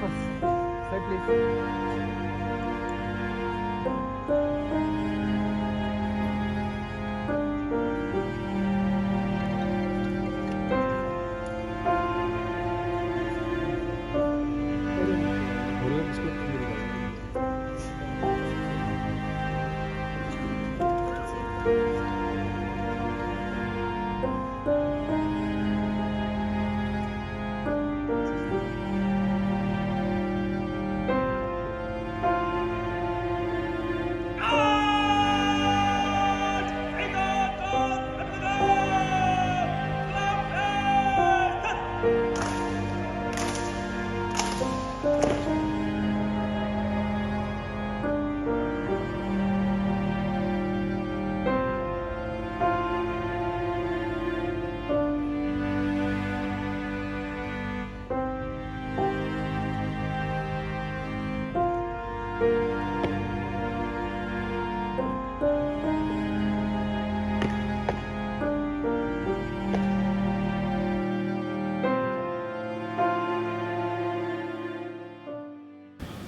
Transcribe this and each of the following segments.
First, side please.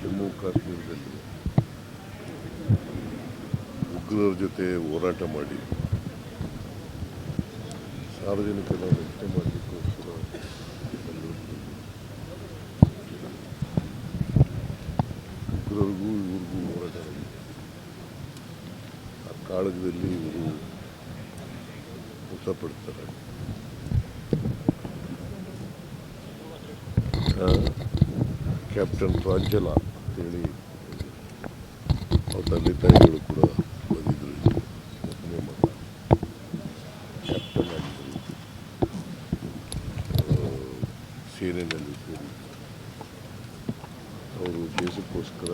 Jammu ಕಾಶ್ಮೀರದಲ್ಲಿ ಉಗ್ರರ ಜೊತೆ ಹೋರಾಟ ಮಾಡಿ ಸಾರ್ವಜನಿಕರ ರಕ್ಷಣೆ ಮಾಡಲಿಕ್ಕೋಸ್ಕರ ಉಗ್ರರಿಗೂ ಇವ್ರಿಗೂ ಹೋರಾಟ ಆಗಿದೆ. ಆ ಕಾಳಗದಲ್ಲಿ ಇವರು ಮೃತಪಡ್ತಾರೆ. ಕ್ಯಾಪ್ಟನ್ ಪ್ರಾಂಜಲ ಅಂತೇಳಿ ಅವ್ರ ತಂದೆ ತಾಯಿಗಳು ಕೂಡ ಬಂದಿದ್ದರು. ಒಬ್ಬನೇ ಮಗ ಕ್ಯಾಪ್ಟನ್ ಆಗಿದ್ದರು, ಸೇನೆಯಲ್ಲಿ ಸೇರಿ ಅವರು ದೇಶಕ್ಕೋಸ್ಕರ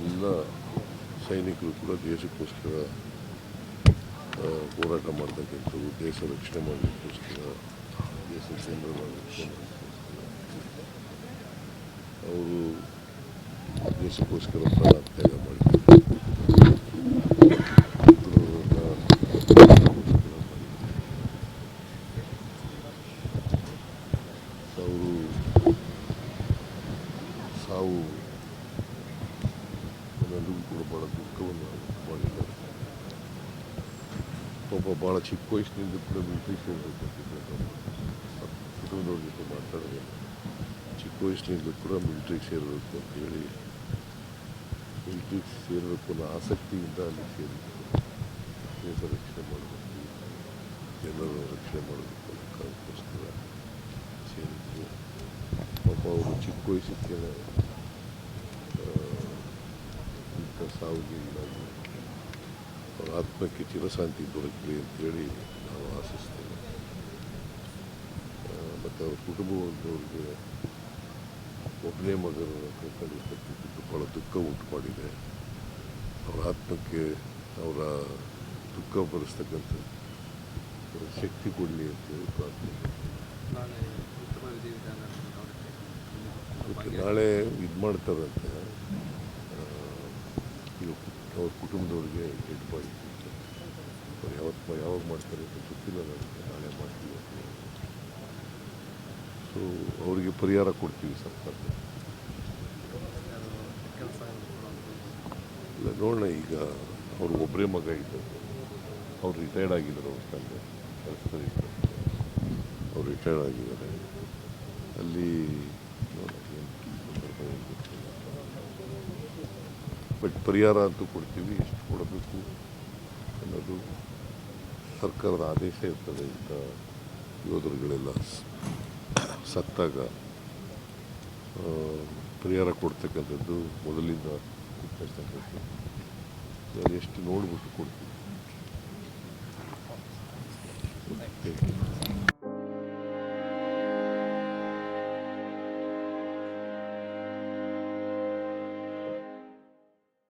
ಎಲ್ಲ ಸೈನಿಕರು ಕೂಡ ದೇಶಕ್ಕೋಸ್ಕರ ಹೋರಾಟ ಮಾಡ್ತಕ್ಕಂಥದ್ದು, ದೇಶ ರಕ್ಷಣೆ ಮಾಡಲಿಕ್ಕೋಸ್ಕರ, ದೇಶ ಜನರ ರಕ್ಷಣೆ ಅವರು ದೇಶಕ್ಕೋಸ್ಕರ ಪ್ರಾಣ ತ್ಯಾಗ ಮಾಡಿದ್ದಾರೆ. ಅವರು ಸಾವು ನನ್ನಲ್ಲಿಗೂ ಕೂಡ ಭಾಳ ದುಃಖವನ್ನು ಮಾಡಿದ್ದಾರೆ. ಪಾಪ ಭಾಳ ಚಿಕ್ಕ ವಯಸ್ಸಿನಿಂದ ಕೂಡ ಮಿಲಿಟರಿ ಸೇರಬೇಕು ಕುಟುಂಬದವ್ರ ಜೊತೆ ಮಾತಾಡಿದೆ. ಚಿಕ್ಕ ವಯಸ್ಸಿನಿಂದ ಕೂಡ ಮಿಲಿಟ್ರಿಗೆ ಸೇರಬೇಕು ಅಂತೇಳಿ ಮಿಲಿಟ್ರಿಗೆ ಸೇರಬೇಕು ಅನ್ನೋ ಆಸಕ್ತಿಯಿಂದ ಅಲ್ಲಿ ಸೇರಿದ್ರು. ದೇಶ ರಕ್ಷಣೆ ಮಾಡಬೇಕು, ಜನರ ರಕ್ಷಣೆ ಮಾಡಬೇಕು ಅನ್ನೋ ಕಾರಣಕ್ಕೋಸ್ಕರ ಸೇರಿದ್ರು. ಪಾಪ ಅವರು ಚಿಕ್ಕ ವಯಸ್ಸಿಗೆ ಇಂಥ ಸಾವಿಗೆ ಈಡಾಗಿ ಅವರ ಆತ್ಮಕ್ಕೆ ಚಿರಶಾಂತಿ ದೊರಕಲಿ ಅಂತೇಳಿ ನಾವು ಆಶಿಸ್ತೇವೆ. ಮತ್ತು ಅವ್ರ ಕುಟುಂಬದವ್ರಿಗೆ ಒಬ್ಬನೇ ಮಗನ ಕಳ್ಕೊಂಡಿರ್ತಕ್ಕಂಥದ್ದು ಭಾಳ ದುಃಖ ಉಂಟು ಮಾಡಿದೆ. ಅವರ ಆತ್ಮಕ್ಕೆ ಅವರ ದುಃಖ ಭರಿಸ್ತಕ್ಕಂಥ ಶಕ್ತಿ ಕೊಡಲಿ ಅಂತೇಳಿ ಪ್ರಾರ್ಥನೆ. ನಾಳೆ ಇದು ಮಾಡ್ತಾರಂತೆ, ಇದು ಅವ್ರ ಕುಟುಂಬದವ್ರಿಗೆ ಡೆಡ್ ಬಾಡಿ ಅವ್ರು ಯಾವಾಗ ಮಾಡ್ತಾರೆ ಅಂತ ಗೊತ್ತಿಲ್ಲ ನನಗೆ. ನಾಳೆ ಮಾಡ್ತೀವಿ ಅಂತ. ಸೊ ಅವರಿಗೆ ಪರಿಹಾರ ಕೊಡ್ತೀವಿ ಸರ್ಕಾರ. ಇಲ್ಲ ನೋಡೋಣ, ಈಗ ಅವ್ರು ಒಬ್ಬರೇ ಮಗ ಇದ್ದರು, ಅವ್ರು ರಿಟೈರ್ಡ್ ಆಗಿದ್ದಾರೆ. ಅವ್ರ ತಂದೆ ಕೆಲಸದಲ್ಲಿ ಇದ್ದಾರೆ, ಅವ್ರು ರಿಟೈರ್ಡ್ ಆಗಿದ್ದಾರೆ. ಅಲ್ಲಿ ಬಟ್ ಪರಿಹಾರ ಅಂತೂ ಕೊಡ್ತೀವಿ. ಎಷ್ಟು ಕೊಡಬೇಕು ಅನ್ನೋದು ಸರ್ಕಾರದ ಆದೇಶ ಇರ್ತದೆ. ಇಂಥ ಯೋಧರುಗಳೆಲ್ಲ ಸತ್ತಾಗ ಪರಿಹಾರ ಕೊಡ್ತಕ್ಕಂಥದ್ದು ಮೊದಲಿಂದ ಇರ್ತಕ್ಕಂಥದ್ದು. ಅದು ಎಷ್ಟು ನೋಡ್ಬಿಟ್ಟು ಕೊಡ್ತೀವಿ.